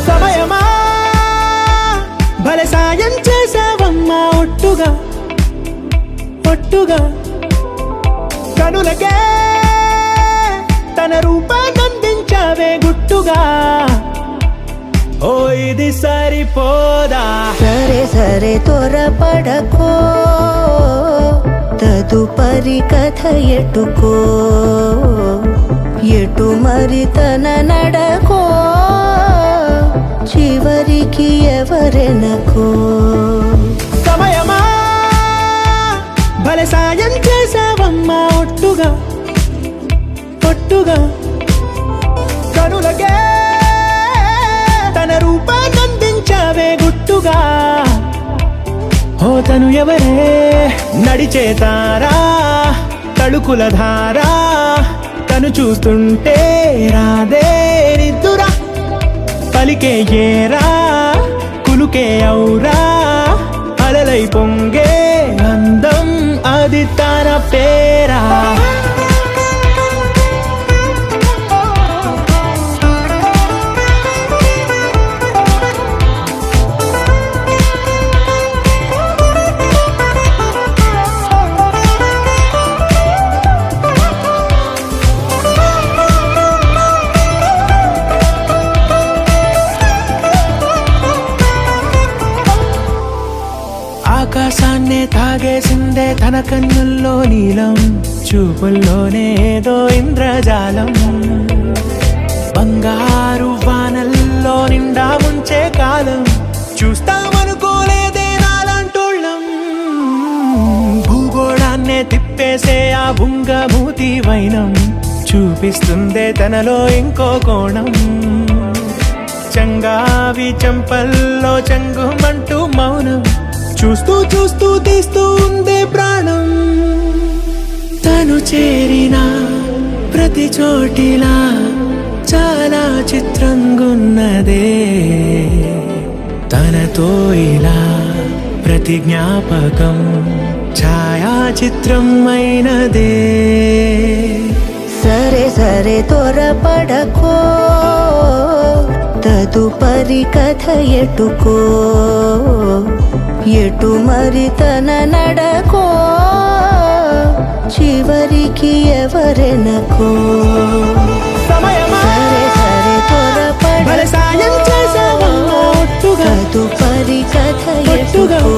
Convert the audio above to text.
సమయమా భలే సాయం చేసావమ్మా ఒట్టుగా ఒట్టుగా కనులకే తన రూపాన్నందించావే గుట్టుగా ఓ ఇది సరిపోదా సరే సరే త్వరపడకో తదుపరి కథ ఎటుకో ఎటు మరి తన నడకో చివరికి ఎవరెనకో సమయమా భలే సాయం చేసావమ్మా ఒట్టుగా ఒట్టుగా కనులకే తన రూపాన్నందించావే గుట్టుగా ఓ తను ఎవరే నడిచే తారా తళుకుల ధారా తను చూస్తుంటే రాదే నిద్దురా పలికే ఏరా కులుకే ఔరా అలలై పొంగే అందం అది తన పేరా ఆకాశాన్నే తాగేసిందే తన కన్నుల్లో నీలం చూపుల్లోనే ఏదో ఇంద్రజాలం బంగారు వానల్లో నిండా ముంచే కాలం చూస్తామనుకోలేదే నాలాంటోళ్ళం భూగోళాన్నే తిప్పేసే ఆ బుంగమూతి వైనం చూపిస్తుందే తనలో ఇంకో కోణం చంగావి చంపల్లో చంగుమంటూ మౌనం చూస్తూ చూస్తూ తీస్తూ ఉందే ప్రాణం తను చేరిన ప్రతి చోటిలా చాలా చిత్రంగున్నదే తనతో ఇలా ప్రతి జ్ఞాపకం ఛాయాచిత్రం అయినదే సరే సరే త్వరపడకో తదుపరి కథ ఎటుకో ఎటు మరి తన నడకో చివరికి ఎవరెనకో సమయమా సరే సరే భలే సాయం త్వరపడకో చేసావమ్మా ఒట్టుగా తదుపరి కథ ఒట్టుగా ఎటుకో